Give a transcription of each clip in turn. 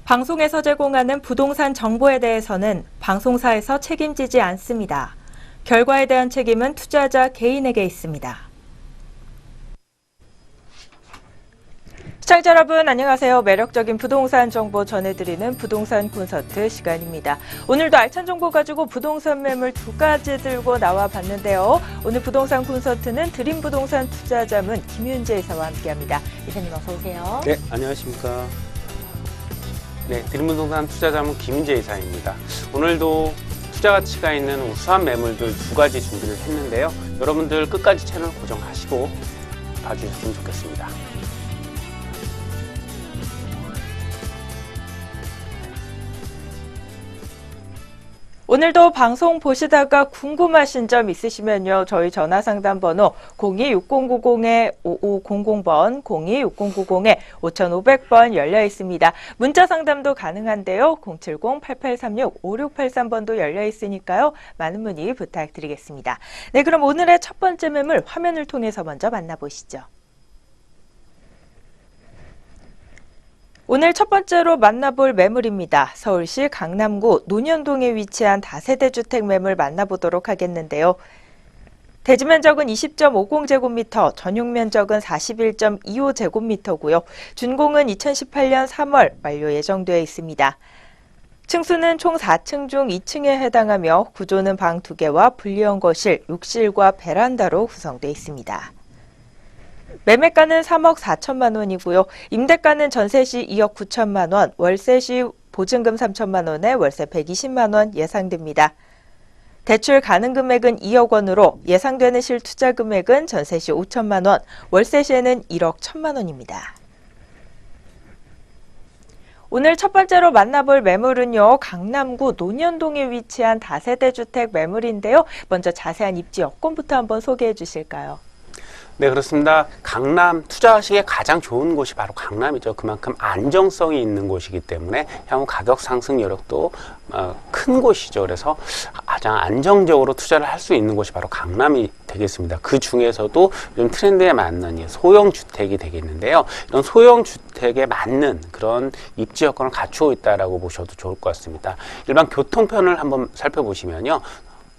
방송에서 제공하는 부동산 정보에 대해서는 방송사에서 책임지지 않습니다. 결과에 대한 책임은 투자자 개인에게 있습니다. 시청자 여러분 안녕하세요. 매력적인 부동산 정보 전해드리는 부동산 콘서트 시간입니다. 오늘도 알찬 정보 가지고 부동산 매물 두 가지 들고 나와 봤는데요. 오늘 부동산 콘서트는 드림부동산 투자자문 김윤재 이사와 함께합니다. 이사님 어서 오세요. 네, 안녕하십니까. 네, 드림부동산 투자자문 김윤재 이사입니다. 오늘도 투자 가치가 있는 우수한 매물들 두 가지 준비를 했는데요. 여러분들 끝까지 채널 고정하시고 봐주셨으면 좋겠습니다. 오늘도 방송 보시다가 궁금하신 점 있으시면요. 저희 전화상담번호 026090-5500번, 026090-5500번 열려 있습니다. 문자 상담도 가능한데요. 070-8836-5683번도 열려 있으니까요. 많은 문의 부탁드리겠습니다. 네, 그럼 오늘의 첫 번째 매물 화면을 통해서 먼저 만나보시죠. 오늘 첫 번째로 만나볼 매물입니다. 서울시 강남구 논현동에 위치한 다세대 주택 매물 만나보도록 하겠는데요. 대지 면적은 20.50제곱미터, 전용 면적은 41.25제곱미터고요. 준공은 2018년 3월 완료 예정되어 있습니다. 층수는 총 4층 중 2층에 해당하며 구조는 방 2개와 분리형 거실, 욕실과 베란다로 구성되어 있습니다. 매매가는 3억 4천만 원이고요. 임대가는 전세 시 2억 9천만 원, 월세 시 보증금 3천만 원에 월세 120만 원 예상됩니다. 대출 가능 금액은 2억 원으로 예상되는 실투자 금액은 전세 시 5천만 원, 월세 시에는 1억 1천만 원입니다. 오늘 첫 번째로 만나볼 매물은요. 강남구 논현동에 위치한 다세대 주택 매물인데요. 먼저 자세한 입지 여건부터 한번 소개해 주실까요? 네, 그렇습니다. 강남 투자하시기에 가장 좋은 곳이 바로 강남이죠. 그만큼 안정성이 있는 곳이기 때문에 향후 가격 상승 여력도 큰 곳이죠. 그래서 가장 안정적으로 투자를 할 수 있는 곳이 바로 강남이 되겠습니다. 그 중에서도 요즘 트렌드에 맞는 소형 주택이 되겠는데요. 이런 소형 주택에 맞는 그런 입지 여건을 갖추고 있다라고 보셔도 좋을 것 같습니다. 일반 교통편을 한번 살펴보시면요.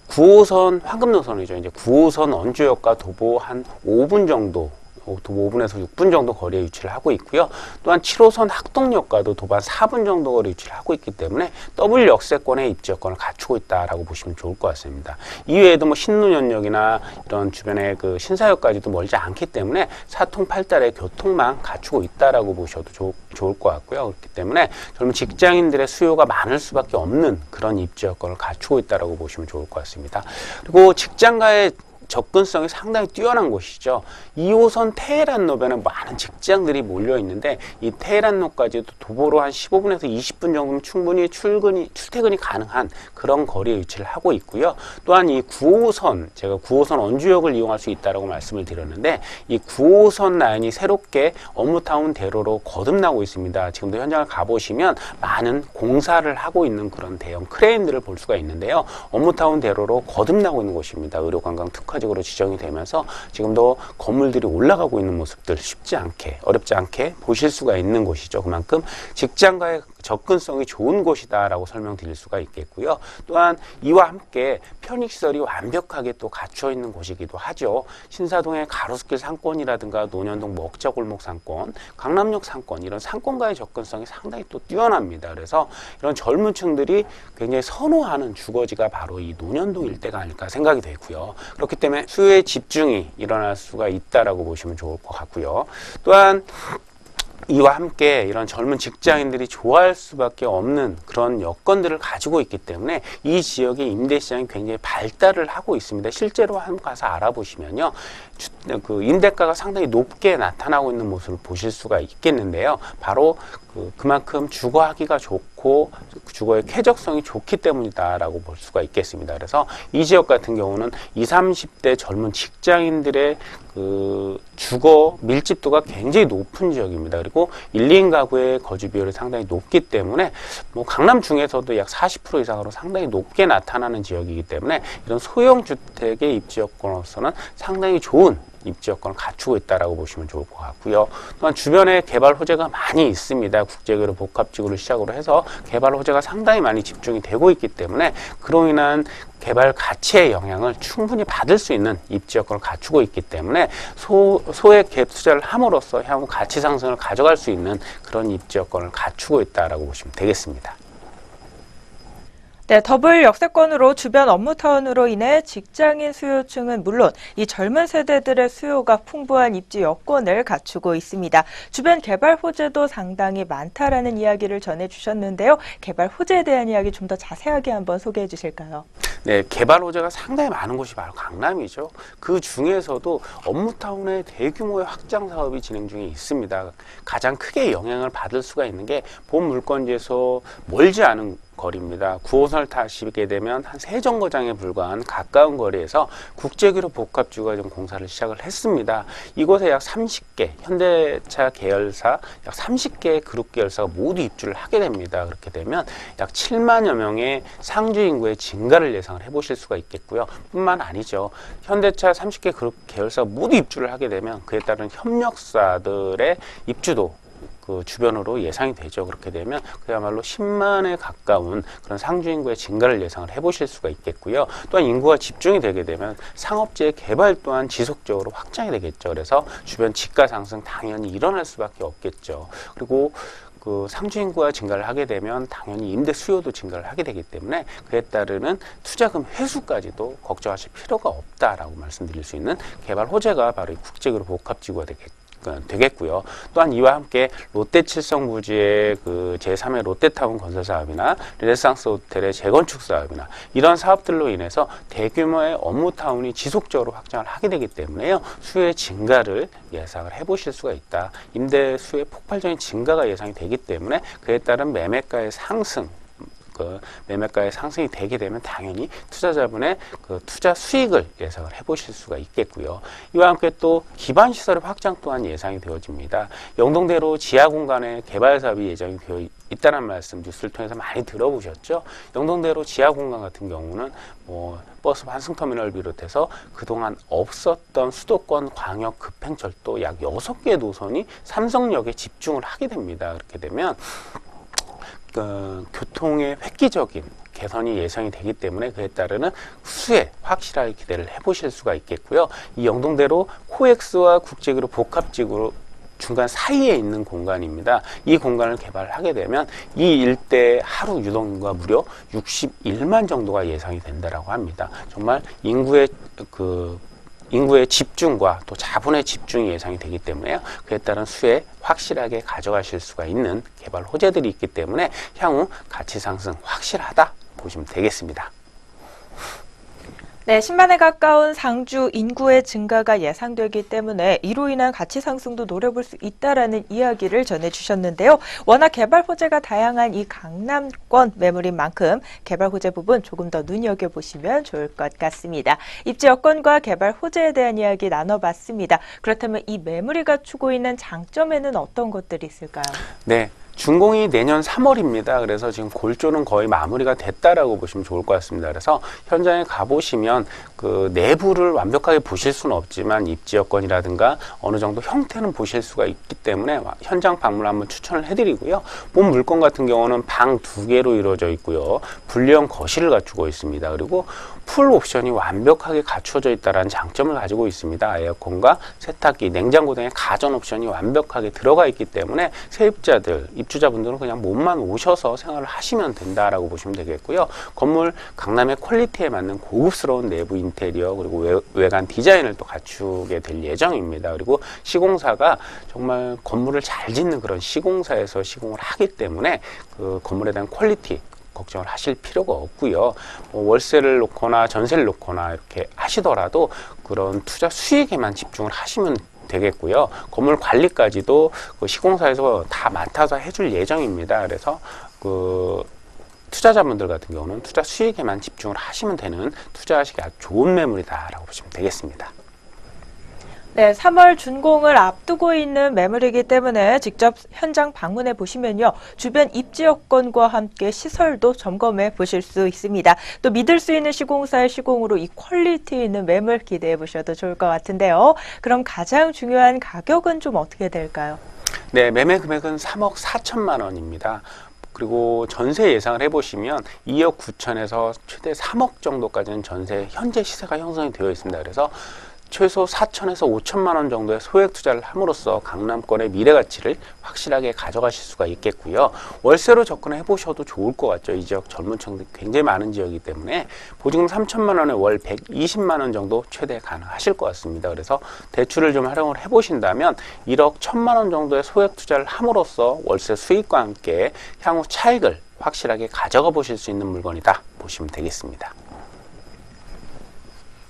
9호선 황금 노선이죠. 이제 9호선 원주역과 도보 한 5분 정도, 도보 5분에서 6분 정도 거리에 위치를 하고 있고요. 또한 7호선 학동역과도 도보 한 4분 정도 거리에 위치를 하고 있기 때문에 더블 역세권의 입지 여건을 갖추고 있다라고 보시면 좋을 것 같습니다. 이외에도 뭐 신논현역이나 이런 주변의 그 신사역까지도 멀지 않기 때문에 사통팔달의 교통망 갖추고 있다라고 보셔도 좋을 것 같고요. 그렇기 때문에 젊은 직장인들의 수요가 많을 수밖에 없는 그런 입지 여건을 갖추고 있다라고 보시면 좋을 것 같습니다. 그리고 직장가의 접근성이 상당히 뛰어난 곳이죠. 2호선 테헤란로에는 많은 직장들이 몰려 있는데 이 테헤란로까지도 도보로 한 15분에서 20분 정도면 충분히 출퇴근이 가능한 그런 거리에 위치를 하고 있고요. 또한 이 9호선, 제가 9호선 원주역을 이용할 수 있다라고 말씀을 드렸는데 이 9호선 라인이 새롭게 업무타운 대로로 거듭나고 있습니다. 지금도 현장을 가보시면 많은 공사를 하고 있는 그런 대형 크레인들을 볼 수가 있는데요. 업무타운 대로로 거듭나고 있는 곳입니다. 의료관광 특화 적으로 지정이 되면서 지금도 건물들이 올라가고 있는 모습들 어렵지 않게 보실 수가 있는 곳이죠. 그만큼 직장과의 접근성이 좋은 곳이다라고 설명드릴 수가 있겠고요. 또한 이와 함께 편익시설이 완벽하게 또 갖춰 있는 곳이기도 하죠. 신사동의 가로수길 상권이라든가 논현동 먹자골목 상권, 강남역 상권 이런 상권과의 접근성이 상당히 또 뛰어납니다. 그래서 이런 젊은 층들이 굉장히 선호하는 주거지가 바로 이 논현동 일대가 아닐까 생각이 되고요. 그렇기 때문에 수요의 집중이 일어날 수가 있다라고 보시면 좋을 것 같고요. 또한 이와 함께 이런 젊은 직장인들이 좋아할 수밖에 없는 그런 여건들을 가지고 있기 때문에 이 지역의 임대 시장이 굉장히 발달을 하고 있습니다. 실제로 한번 가서 알아보시면요. 그 임대가가 상당히 높게 나타나고 있는 모습을 보실 수가 있겠는데요. 바로 그만큼 주거하기가 좋고 주거의 쾌적성이 좋기 때문이다라고 볼 수가 있겠습니다. 그래서 이 지역 같은 경우는 20, 30대 젊은 직장인들의 그 주거 밀집도가 굉장히 높은 지역입니다. 그리고 1, 2인 가구의 거주 비율이 상당히 높기 때문에 뭐 강남 중에서도 약 40% 이상으로 상당히 높게 나타나는 지역이기 때문에 이런 소형 주택의 입지 여건으로서는 상당히 좋은 입지 여건을 갖추고 있다라고 보시면 좋을 것 같고요. 또한 주변에 개발 호재가 많이 있습니다. 국제기로 복합지구를 시작으로 해서 개발 호재가 상당히 많이 집중이 되고 있기 때문에 그로 인한 개발 가치의 영향을 충분히 받을 수 있는 입지 여건을 갖추고 있기 때문에 소액 갭 투자를 함으로써 향후 가치 상승을 가져갈 수 있는 그런 입지 여건을 갖추고 있다라고 보시면 되겠습니다. 네, 더블 역세권으로 주변 업무타운으로 인해 직장인 수요층은 물론 이 젊은 세대들의 수요가 풍부한 입지 여건을 갖추고 있습니다. 주변 개발 호재도 상당히 많다라는 이야기를 전해주셨는데요. 개발 호재에 대한 이야기 좀 더 자세하게 한번 소개해 주실까요? 네, 개발 호재가 상당히 많은 곳이 바로 강남이죠. 그 중에서도 업무타운의 대규모의 확장 사업이 진행 중에 있습니다. 가장 크게 영향을 받을 수가 있는 게 본 물건지에서 멀지 않은 거리입니다. 9호선을 타시게 되면 한 3정거장에 불과한 가까운 거리에서 국제기로 복합지구가 좀 공사를 시작을 했습니다. 이곳에 약 30개, 현대차 계열사 약 30개의 그룹 계열사가 모두 입주를 하게 됩니다. 그렇게 되면 약 7만여 명의 상주 인구의 증가를 예상을 해보실 수가 있겠고요. 뿐만 아니죠. 현대차 30개 그룹 계열사가 모두 입주를 하게 되면 그에 따른 협력사들의 입주도 그 주변으로 예상이 되죠. 그렇게 되면 그야말로 10만에 가까운 그런 상주 인구의 증가를 예상을 해보실 수가 있겠고요. 또한 인구가 집중이 되게 되면 상업지의 개발 또한 지속적으로 확장이 되겠죠. 그래서 주변 지가 상승 당연히 일어날 수밖에 없겠죠. 그리고 그 상주 인구가 증가를 하게 되면 당연히 임대 수요도 증가를 하게 되기 때문에 그에 따르는 투자금 회수까지도 걱정하실 필요가 없다라고 말씀드릴 수 있는 개발 호재가 바로 이 국제기로 복합지구가 되겠고요. 또한 이와 함께 롯데 칠성 부지의 그 제3의 롯데타운 건설 사업이나 르네상스 호텔의 재건축 사업이나 이런 사업들로 인해서 대규모의 업무타운이 지속적으로 확장을 하게 되기 때문에요. 수요의 증가를 예상을 해보실 수가 있다. 임대 수요의 폭발적인 증가가 예상이 되기 때문에 그에 따른 매매가의 상승, 매매가의 상승이 되게 되면 당연히 투자자분의 그 투자 수익을 예상을 해보실 수가 있겠고요. 이와 함께 또 기반 시설의 확장 또한 예상이 되어집니다. 영동대로 지하 공간의 개발 사업이 예정이 되어 있다는 말씀 뉴스를 통해서 많이 들어보셨죠? 영동대로 지하 공간 같은 경우는 버스 환승터미널 비롯해서 그동안 없었던 수도권 광역 급행철도 약 6개 노선이 삼성역에 집중을 하게 됩니다. 그렇게 되면 교통의 획기적인 개선이 예상이 되기 때문에 그에 따르는 수에 확실하게 기대를 해보실 수가 있겠고요. 이 영동대로 코엑스와 국제기로 복합지구로 중간 사이에 있는 공간입니다. 이 공간을 개발하게 되면 이 일대의 하루 유동인구가 무려 61만 정도가 예상이 된다라고 합니다. 정말 인구의 집중과 또 자본의 집중이 예상이 되기 때문에요. 그에 따른 수에 확실하게 가져가실 수가 있는 개발 호재들이 있기 때문에 향후 가치 상승 확실하다 보시면 되겠습니다. 네, 10만에 가까운 상주 인구의 증가가 예상되기 때문에 이로 인한 가치 상승도 노려볼 수 있다라는 이야기를 전해주셨는데요. 워낙 개발 호재가 다양한 이 강남권 매물인 만큼 개발 호재 부분 조금 더 눈여겨보시면 좋을 것 같습니다. 입지 여건과 개발 호재에 대한 이야기 나눠봤습니다. 그렇다면 이 매물이 갖추고 있는 장점에는 어떤 것들이 있을까요? 네. 준공이 내년 3월입니다. 그래서 지금 골조는 거의 마무리가 됐다라고 보시면 좋을 것 같습니다. 그래서 현장에 가보시면 그 내부를 완벽하게 보실 수는 없지만 입지 여건이라든가 어느 정도 형태는 보실 수가 있기 때문에 현장 방문을 한번 추천을 해드리고요. 본 물건 같은 경우는 방 2개로 이루어져 있고요. 분리형 거실을 갖추고 있습니다. 그리고 풀 옵션이 완벽하게 갖추어져 있다는 장점을 가지고 있습니다. 에어컨과 세탁기, 냉장고 등의 가전 옵션이 완벽하게 들어가 있기 때문에 세입자들, 입주자분들은 그냥 몸만 오셔서 생활을 하시면 된다라고 보시면 되겠고요. 건물 강남의 퀄리티에 맞는 고급스러운 내부 인테리어 그리고 외관 디자인을 또 갖추게 될 예정입니다. 그리고 시공사가 정말 건물을 잘 짓는 그런 시공사에서 시공을 하기 때문에 그 건물에 대한 퀄리티 걱정을 하실 필요가 없고요. 월세를 놓거나 전세를 놓거나 이렇게 하시더라도 그런 투자 수익에만 집중을 하시면 되겠고요. 건물 관리까지도 그 시공사에서 다 맡아서 해줄 예정입니다. 그래서 그 투자자분들 같은 경우는 투자 수익에만 집중을 하시면 되는 투자하시기 아주 좋은 매물이다라고 보시면 되겠습니다. 네, 3월 준공을 앞두고 있는 매물이기 때문에 직접 현장 방문해 보시면요. 주변 입지 여건과 함께 시설도 점검해 보실 수 있습니다. 또 믿을 수 있는 시공사의 시공으로 이 퀄리티 있는 매물 기대해 보셔도 좋을 것 같은데요. 그럼 가장 중요한 가격은 좀 어떻게 될까요? 네, 매매 금액은 3억 4천만 원입니다. 그리고 전세 예상을 해보시면 2억 9천에서 최대 3억 정도까지는 전세 현재 시세가 형성이 되어 있습니다. 그래서 최소 4천에서 5천만 원 정도의 소액 투자를 함으로써 강남권의 미래 가치를 확실하게 가져가실 수가 있겠고요. 월세로 접근해 보셔도 좋을 것 같죠. 이 지역 젊은 층들이 굉장히 많은 지역이기 때문에 보증금 3천만 원에 월 120만 원 정도 최대 가능하실 것 같습니다. 그래서 대출을 좀 활용을 해보신다면 1억 1천만 원 정도의 소액 투자를 함으로써 월세 수익과 함께 향후 차익을 확실하게 가져가 보실 수 있는 물건이다 보시면 되겠습니다.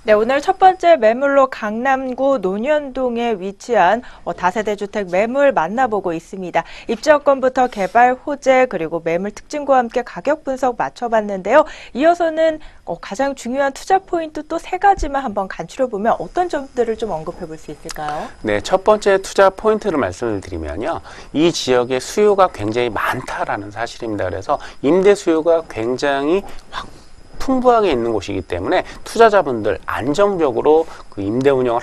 네, 오늘 첫 번째 매물로 강남구 논현동에 위치한 다세대 주택 매물 만나보고 있습니다. 입지 여건부터 개발 호재 그리고 매물 특징과 함께 가격 분석 맞춰봤는데요. 이어서는 가장 중요한 투자 포인트 또 세 가지만 한번 간추려보면 어떤 점들을 좀 언급해 볼 수 있을까요? 네, 첫 번째 투자 포인트를 말씀을 드리면요. 이 지역의 수요가 굉장히 많다라는 사실입니다. 그래서 임대 수요가 굉장히 풍부하게 있는 곳이기 때문에 투자자분들 안정적으로 그 임대 운영을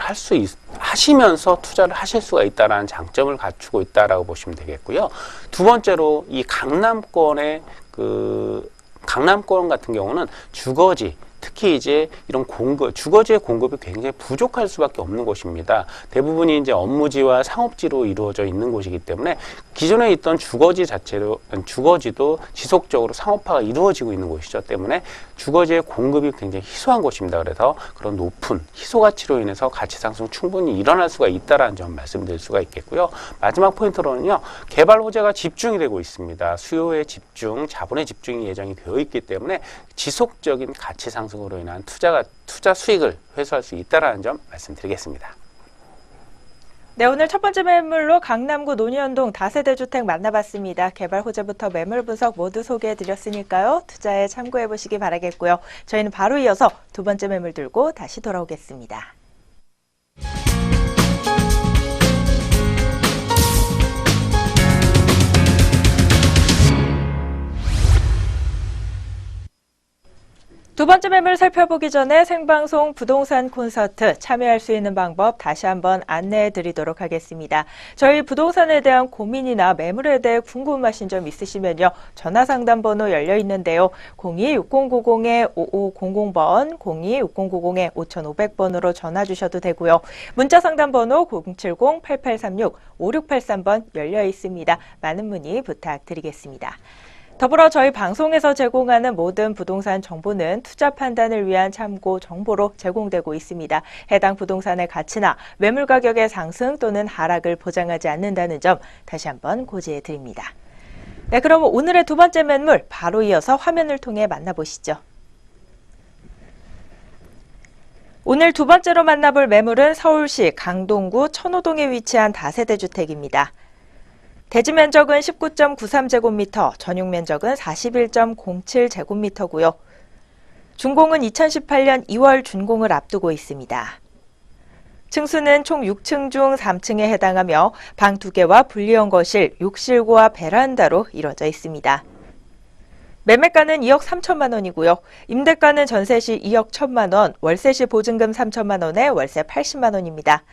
하시면서 투자를 하실 수가 있다는 장점을 갖추고 있다라고 보시면 되겠고요. 두 번째로 이 강남권 같은 경우는 주거지, 특히 이제 이런 주거지의 공급이 굉장히 부족할 수밖에 없는 곳입니다. 대부분이 이제 업무지와 상업지로 이루어져 있는 곳이기 때문에 기존에 있던 주거지도 지속적으로 상업화가 이루어지고 있는 곳이죠. 때문에 주거지의 공급이 굉장히 희소한 곳입니다. 그래서 그런 높은 희소 가치로 인해서 가치 상승 충분히 일어날 수가 있다라는 점 말씀드릴 수가 있겠고요. 마지막 포인트로는요. 개발 호재가 집중이 되고 있습니다. 수요의 집중, 자본의 집중이 예정이 되어 있기 때문에 지속적인 가치 상승으로 인한 투자 수익을 회수할 수 있다라는 점 말씀드리겠습니다. 네, 오늘 첫 번째 매물로 강남구 논현동 다세대 주택 만나봤습니다. 개발 호재부터 매물 분석 모두 소개해드렸으니까요. 투자에 참고해보시기 바라겠고요. 저희는 바로 이어서 두 번째 매물 들고 다시 돌아오겠습니다. 두 번째 매물 살펴보기 전에 생방송 부동산 콘서트 참여할 수 있는 방법 다시 한번 안내해 드리도록 하겠습니다. 저희 부동산에 대한 고민이나 매물에 대해 궁금하신 점 있으시면요. 전화 상담 번호 열려 있는데요. 02-6090-5500번, 02-6090-5500번으로 전화 주셔도 되고요. 문자 상담 번호 070-8836-5683번 열려 있습니다. 많은 문의 부탁드리겠습니다. 더불어 저희 방송에서 제공하는 모든 부동산 정보는 투자 판단을 위한 참고 정보로 제공되고 있습니다. 해당 부동산의 가치나 매물 가격의 상승 또는 하락을 보장하지 않는다는 점 다시 한번 고지해 드립니다. 네, 그럼 오늘의 두 번째 매물 바로 이어서 화면을 통해 만나보시죠. 오늘 두 번째로 만나볼 매물은 서울시 강동구 천호동에 위치한 다세대 주택입니다. 대지 면적은 19.93제곱미터, 전용 면적은 41.07제곱미터고요. 준공은 2018년 2월 준공을 앞두고 있습니다. 층수는 총 6층 중 3층에 해당하며 방 2개와 분리형 거실, 욕실과 베란다로 이루어져 있습니다. 매매가는 2억 3천만 원이고요. 임대가는 전세 시 2억 1천만 원, 월세 시 보증금 3천만 원에 월세 80만 원입니다.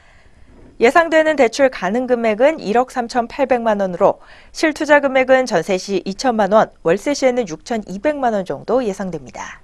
예상되는 대출 가능 금액은 1억 3,800만 원으로 실투자 금액은 전세 시 2천만 원, 월세 시에는 6,200만 원 정도 예상됩니다.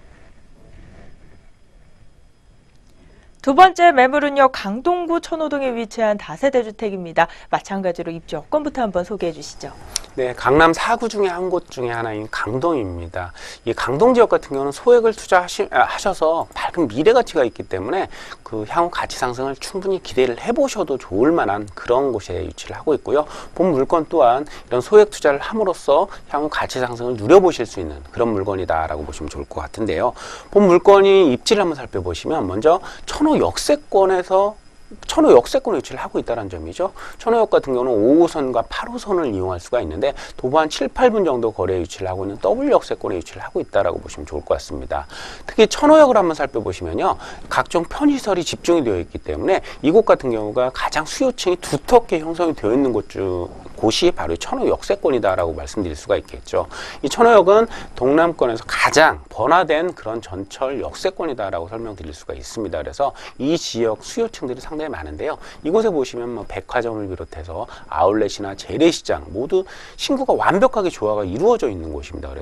두 번째 매물은요. 강동구 천호동에 위치한 다세대 주택입니다. 마찬가지로 입지 여건부터 한번 소개해 주시죠. 네, 강남 4구 중에 한 곳 중에 하나인 강동입니다. 이 강동 지역 같은 경우는 소액을 투자하셔서 밝은 미래 가치가 있기 때문에 그 향후 가치 상승을 충분히 기대를 해보셔도 좋을 만한 그런 곳에 위치를 하고 있고요. 본 물건 또한 이런 소액 투자를 함으로써 향후 가치 상승을 누려보실 수 있는 그런 물건이다라고 보시면 좋을 것 같은데요. 본 물건이 입지를 한번 살펴보시면 먼저 천호 역세권에서 천호 역세권에 위치를 하고 있다는 점이죠. 천호역 같은 경우는 5호선과 8호선을 이용할 수가 있는데 도보 한 7, 8분 정도 거리에 위치를 하고 있는 W 역세권에 위치를 하고 있다라고 보시면 좋을 것 같습니다. 특히 천호역을 한번 살펴보시면요. 각종 편의시설이 집중이 되어 있기 때문에 이곳 같은 경우가 가장 수요층이 두텁게 형성이 되어 있는 곳이 바로 이 천호 역세권이다라고 말씀드릴 수가 있겠죠. 이 천호역은 동남권에서 가장 번화된 그런 전철 역세권이다라고 설명드릴 수가 있습니다. 그래서 이 지역 수요층들이 상당히 많은데요. 이곳에 보시면 뭐 백화점을 비롯해서 아울렛이나 재래시장 모두 신구가 완벽하게 조화가 이루어져 있는 곳입니다.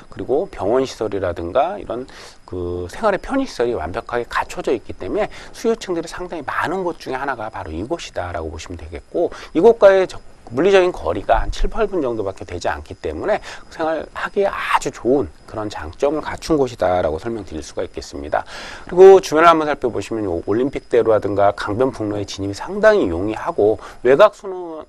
그리고 병원 시설이라든가 이런 그 생활의 편의시설이 완벽하게 갖춰져 있기 때문에 수요층들이 상당히 많은 곳 중에 하나가 바로 이곳이다라고 보시면 되겠고, 이곳과의 물리적인 거리가 한 7, 8분 정도밖에 되지 않기 때문에 생활하기에 아주 좋은 그런 장점을 갖춘 곳이다라고 설명드릴 수가 있겠습니다. 그리고 주변을 한번 살펴보시면 올림픽대로라든가 강변북로의 진입이 상당히 용이하고 외곽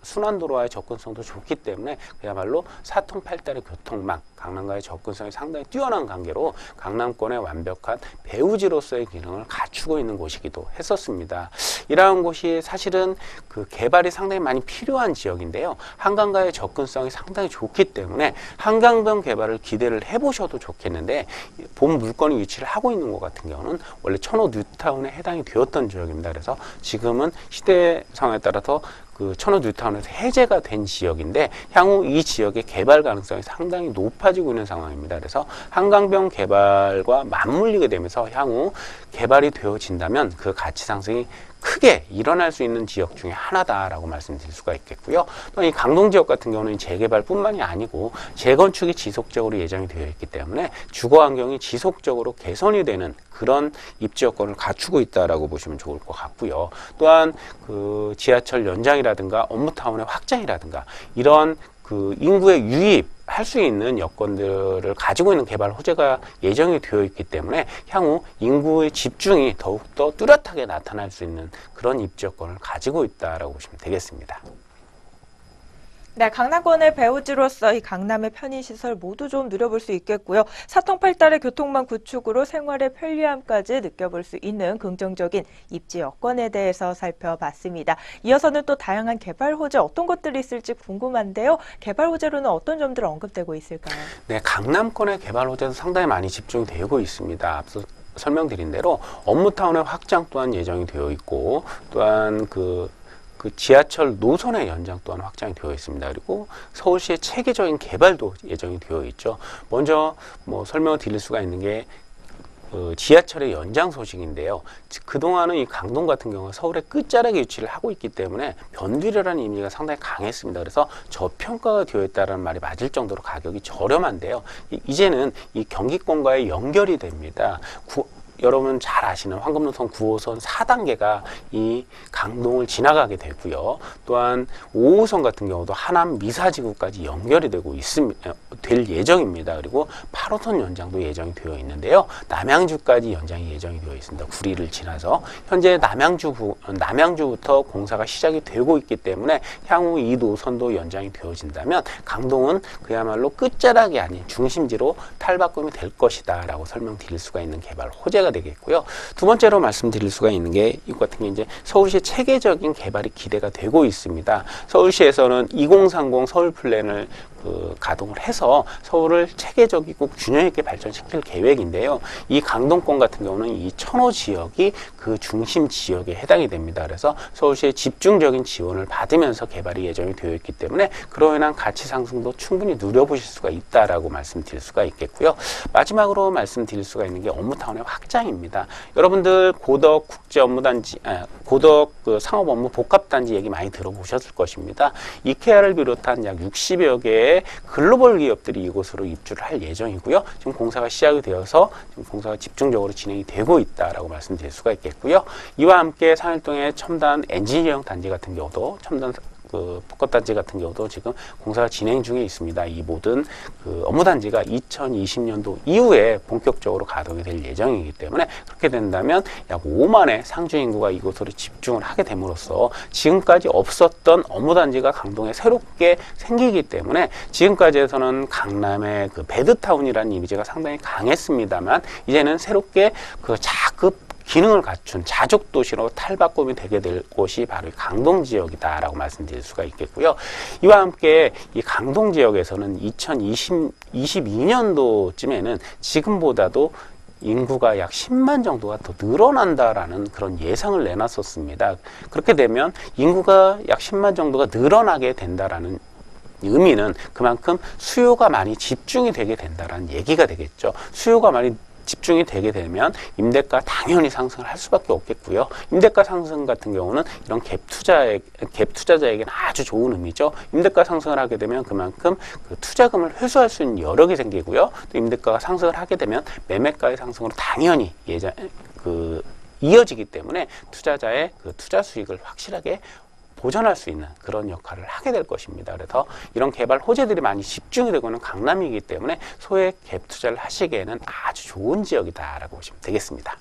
순환도로와의 접근성도 좋기 때문에 그야말로 사통팔달의 교통망, 강남과의 접근성이 상당히 뛰어난 관계로 강남권의 완벽한 배후지로서의 기능을 갖추고 있는 곳이기도 했었습니다. 이러한 곳이 사실은 그 개발이 상당히 많이 필요한 지역인데요. 한강과의 접근성이 상당히 좋기 때문에 한강변 개발을 기대를 해보셔도 좋겠는데, 본 물건이 위치를 하고 있는 곳 같은 경우는 원래 천호 뉴타운에 해당이 되었던 지역입니다. 그래서 지금은 시대 상황에 따라서 그 천호 뉴타운에서 해제가 된 지역인데 향후 이 지역의 개발 가능성이 상당히 높아지고 있는 상황입니다. 그래서 한강변 개발과 맞물리게 되면서 향후 개발이 되어진다면 그 가치 상승이 크게 일어날 수 있는 지역 중에 하나다라고 말씀드릴 수가 있겠고요. 또 이 강동 지역 같은 경우는 재개발뿐만이 아니고 재건축이 지속적으로 예정이 되어 있기 때문에 주거 환경이 지속적으로 개선이 되는 그런 입지 여건을 갖추고 있다라고 보시면 좋을 것 같고요. 또한 그 지하철 연장이라든가 업무타운의 확장이라든가 이런 그 인구의 유입할 수 있는 여건들을 가지고 있는 개발 호재가 예정이 되어 있기 때문에 향후 인구의 집중이 더욱더 뚜렷하게 나타날 수 있는 그런 입지 여건을 가지고 있다라고 보시면 되겠습니다. 네, 강남권의 배후지로서 이 강남의 편의시설 모두 좀 누려볼 수 있겠고요. 사통팔달의 교통망 구축으로 생활의 편리함까지 느껴볼 수 있는 긍정적인 입지 여건에 대해서 살펴봤습니다. 이어서는 또 다양한 개발 호재 어떤 것들이 있을지 궁금한데요. 개발 호재로는 어떤 점들이 언급되고 있을까요? 네, 강남권의 개발 호재도 상당히 많이 집중되고 있습니다. 앞서 설명드린 대로 업무타운의 확장 또한 예정이 되어 있고, 또한 그 지하철 노선의 연장 또한 확장이 되어 있습니다. 그리고 서울시의 체계적인 개발도 예정이 되어 있죠. 먼저 뭐 설명을 드릴 수가 있는 게 지하철의 연장 소식인데요. 그동안은 이 강동 같은 경우는 서울의 끝자락에 위치를 하고 있기 때문에 변두리라는 이미지가 상당히 강했습니다. 그래서 저평가가 되어 있다는 말이 맞을 정도로 가격이 저렴한데요. 이제는 이 경기권과의 연결이 됩니다. 여러분 잘 아시는 황금노선 9호선 4단계가 이 강동을 지나가게 되고요. 또한 5호선 같은 경우도 하남 미사지구까지 연결이 될 예정입니다. 그리고 8호선 연장도 예정이 되어 있는데요. 남양주까지 연장이 예정이 되어 있습니다. 구리를 지나서 현재 남양주부터 공사가 시작이 되고 있기 때문에 향후 이 노선도 연장이 되어진다면 강동은 그야말로 끝자락이 아닌 중심지로 탈바꿈이 될 것이다 라고 설명드릴 수가 있는 개발 호재가 되겠고요. 두 번째로 말씀드릴 수가 있는 게 이것 같은 게 이제 서울시 체계적인 개발이 기대가 되고 있습니다. 서울시에서는 2030 서울 플랜을 가동을 해서 서울을 체계적이고 균형 있게 발전시킬 계획인데요. 이 강동권 같은 경우는 이 천호 지역이 그 중심 지역에 해당이 됩니다. 그래서 서울시의 집중적인 지원을 받으면서 개발이 예정이 되어 있기 때문에 그로 인한 가치 상승도 충분히 누려보실 수가 있다라고 말씀드릴 수가 있겠고요. 마지막으로 말씀드릴 수가 있는 게 업무타운의 확장입니다. 여러분들 고덕 국제업무단지, 고덕 상업업무 복합단지 얘기 많이 들어보셨을 것입니다. 이케아를 비롯한 약 60여 개의 글로벌 기업들이 이곳으로 입주를 할 예정이고요. 지금 공사가 시작이 되어서 지금 공사가 집중적으로 진행이 되고 있다라고 말씀드릴 수가 있겠고요. 이와 함께 상일동의 첨단 엔지니어링 단지 같은 경우도 첨단 복합단지 같은 경우도 지금 공사가 진행 중에 있습니다. 이 모든 업무단지가 2020년도 이후에 본격적으로 가동이 될 예정이기 때문에 그렇게 된다면 약 5만의 상주 인구가 이곳으로 집중을 하게 됨으로써 지금까지 없었던 업무단지가 강동에 새롭게 생기기 때문에 지금까지에서는 강남의 그 배드타운이라는 이미지가 상당히 강했습니다만 이제는 새롭게 그 자급 기능을 갖춘 자족 도시로 탈바꿈이 되게 될 곳이 바로 강동 지역이다라고 말씀드릴 수가 있겠고요. 이와 함께 이 강동 지역에서는 2022년도쯤에는 지금보다도 인구가 약 10만 정도가 더 늘어난다라는 그런 예상을 내놨었습니다. 그렇게 되면 인구가 약 10만 정도가 늘어나게 된다라는 의미는 그만큼 수요가 많이 집중이 되게 된다라는 얘기가 되겠죠. 수요가 많이 집중이 되게 되면 임대가 당연히 상승을 할 수밖에 없겠고요. 임대가 상승 같은 경우는 이런 갭 투자자에게는 아주 좋은 의미죠. 임대가 상승을 하게 되면 그만큼 그 투자금을 회수할 수 있는 여력이 생기고요. 또 임대가가 상승을 하게 되면 매매가의 상승으로 당연히 이어지기 때문에 투자자의 그 투자 수익을 확실하게 보전할 수 있는 그런 역할을 하게 될 것입니다. 그래서 이런 개발 호재들이 많이 집중이 되고 있는 강남이기 때문에 소액 갭 투자를 하시기에는 아주 좋은 지역이다라고 보시면 되겠습니다.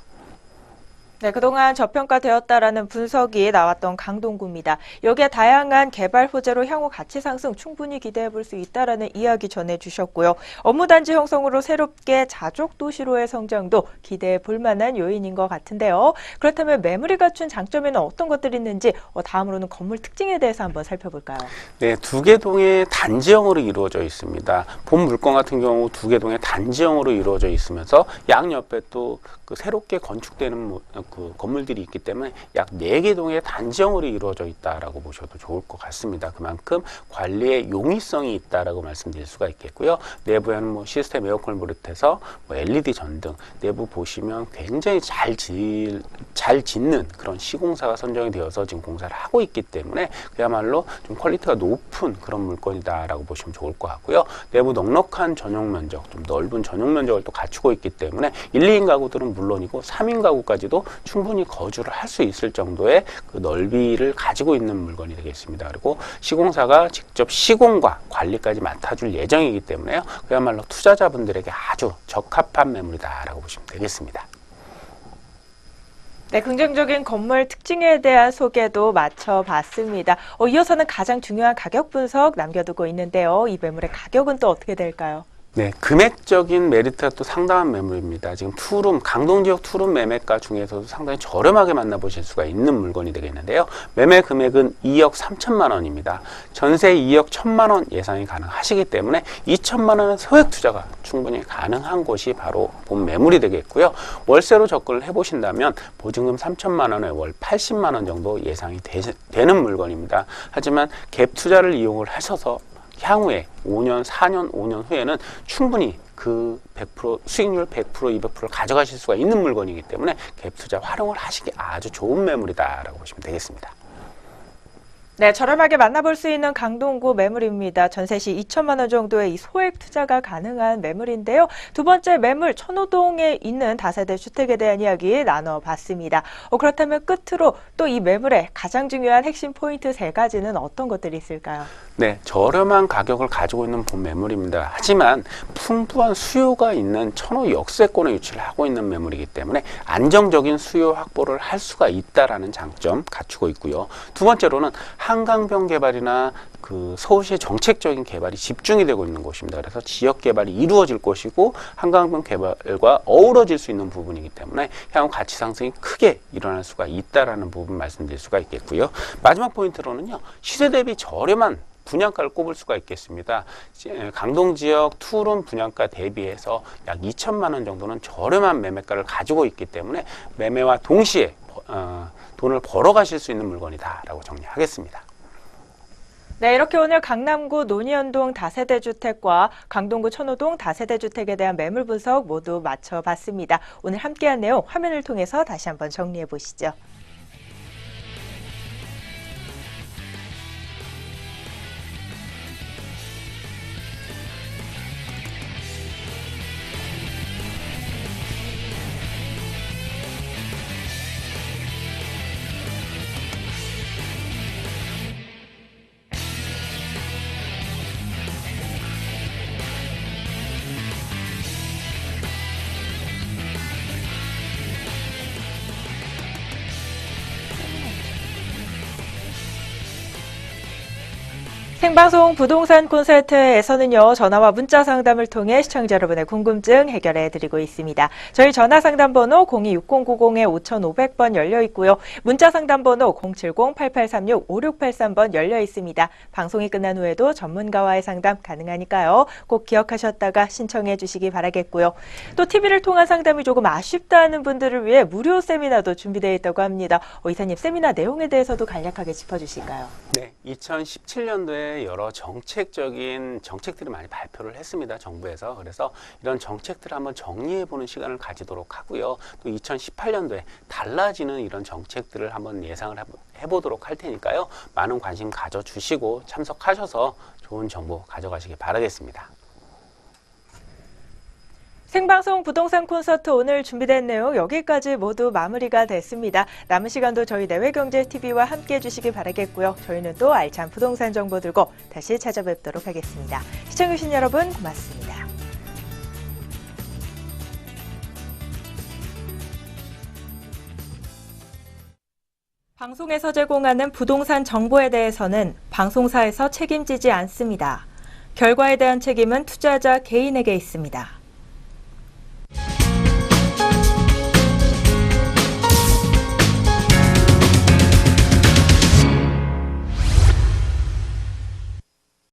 네, 그동안 저평가되었다라는 분석이 나왔던 강동구입니다. 여기에 다양한 개발 호재로 향후 가치 상승 충분히 기대해 볼 수 있다라는 이야기 전해주셨고요. 업무 단지 형성으로 새롭게 자족 도시로의 성장도 기대해 볼 만한 요인인 것 같은데요. 그렇다면 매물이 갖춘 장점에는 어떤 것들이 있는지 다음으로는 건물 특징에 대해서 한번 살펴볼까요? 네, 두 개 동의 단지형으로 이루어져 있습니다. 본 물건 같은 경우 두 개 동의 단지형으로 이루어져 있으면서 양옆에 또 그 새롭게 건축되는 그 건물들이 있기 때문에 약 4개 동의 단지형으로 이루어져 있다라고 보셔도 좋을 것 같습니다. 그만큼 관리에 용이성이 있다라고 말씀드릴 수가 있겠고요. 내부에는 뭐 시스템 에어컨을 비롯해서 뭐 LED 전등, 내부 보시면 굉장히 잘 짓는 그런 시공사가 선정이 되어서 지금 공사를 하고 있기 때문에 그야말로 좀 퀄리티가 높은 그런 물건이다라고 보시면 좋을 것 같고요. 내부 넉넉한 전용 면적, 좀 넓은 전용 면적을 또 갖추고 있기 때문에 1, 2인 가구들은 물론이고 3인 가구까지도 충분히 거주를 할 수 있을 정도의 그 넓이를 가지고 있는 물건이 되겠습니다. 그리고 시공사가 직접 시공과 관리까지 맡아줄 예정이기 때문에요. 그야말로 투자자분들에게 아주 적합한 매물이다라고 보시면 되겠습니다. 네, 긍정적인 건물 특징에 대한 소개도 마쳐봤습니다. 이어서는 가장 중요한 가격 분석 남겨두고 있는데요. 이 매물의 가격은 또 어떻게 될까요? 네, 금액적인 메리트가 또 상당한 매물입니다. 지금 투룸, 강동지역 투룸 매매가 중에서도 상당히 저렴하게 만나보실 수가 있는 물건이 되겠는데요. 매매 금액은 2억 3천만 원입니다. 전세 2억 1천만 원 예상이 가능하시기 때문에 2천만 원의 소액 투자가 충분히 가능한 곳이 바로 본 매물이 되겠고요. 월세로 접근을 해보신다면 보증금 3천만 원에 월 80만 원 정도 예상이 되는 물건입니다. 하지만 갭 투자를 이용을 하셔서 향후에 5년, 4년, 5년 후에는 충분히 그 100% 수익률 100%, 200%를 가져가실 수가 있는 물건이기 때문에 갭 투자 활용을 하시기 아주 좋은 매물이다라고 보시면 되겠습니다. 네, 저렴하게 만나볼 수 있는 강동구 매물입니다. 전세 시 2천만 원 정도의 이 소액 투자가 가능한 매물인데요. 두 번째 매물 천호동에 있는 다세대 주택에 대한 이야기 나눠봤습니다. 그렇다면 끝으로 또 이 매물의 가장 중요한 핵심 포인트 3가지는 어떤 것들이 있을까요? 네, 저렴한 가격을 가지고 있는 본 매물입니다. 하지만 풍부한 수요가 있는 천호 역세권에 위치를 하고 있는 매물이기 때문에 안정적인 수요 확보를 할 수가 있다라는 장점 갖추고 있고요. 두 번째로는 한강변 개발이나 그 서울시의 정책적인 개발이 집중이 되고 있는 곳입니다. 그래서 지역 개발이 이루어질 것이고 한강변 개발과 어우러질 수 있는 부분이기 때문에 향후 가치 상승이 크게 일어날 수가 있다라는 부분 말씀드릴 수가 있겠고요. 마지막 포인트로는요, 시세 대비 저렴한 분양가를 꼽을 수가 있겠습니다. 강동 지역 투룸 분양가 대비해서 약 2천만 원 정도는 저렴한 매매가를 가지고 있기 때문에 매매와 동시에 돈을 벌어 가실 수 있는 물건이다라고 정리하겠습니다. 네, 이렇게 오늘 강남구 논현동 다세대 주택과 강동구 천호동 다세대 주택에 대한 매물 분석 모두 마쳐봤습니다. 오늘 함께한 내용 화면을 통해서 다시 한번 정리해 보시죠. 생방송 부동산 콘서트에서는요, 전화와 문자 상담을 통해 시청자 여러분의 궁금증 해결해 드리고 있습니다. 저희 전화 상담 번호 026090-5500번 열려 있고요. 문자 상담 번호 070-8836-5683번 열려 있습니다. 방송이 끝난 후에도 전문가와의 상담 가능하니까요. 꼭 기억하셨다가 신청해 주시기 바라겠고요. 또 TV를 통한 상담이 조금 아쉽다 하는 분들을 위해 무료 세미나도 준비되어 있다고 합니다. 이사님, 세미나 내용에 대해서도 간략하게 짚어주실까요? 네, 2017년도에 여러 정책적인 정책들을 많이 발표를 했습니다. 정부에서. 그래서 이런 정책들을 한번 정리해보는 시간을 가지도록 하고요. 또 2018년도에 달라지는 이런 정책들을 한번 예상을 해보도록 할 테니까요. 많은 관심 가져주시고 참석하셔서 좋은 정보 가져가시기 바라겠습니다. 생방송 부동산 콘서트 오늘 준비된 내용 여기까지 모두 마무리가 됐습니다. 남은 시간도 저희 내외경제TV와 함께해 주시기 바라겠고요. 저희는 또 알찬 부동산 정보 들고 다시 찾아뵙도록 하겠습니다. 시청해주신 여러분 고맙습니다. 방송에서 제공하는 부동산 정보에 대해서는 방송사에서 책임지지 않습니다. 결과에 대한 책임은 투자자 개인에게 있습니다.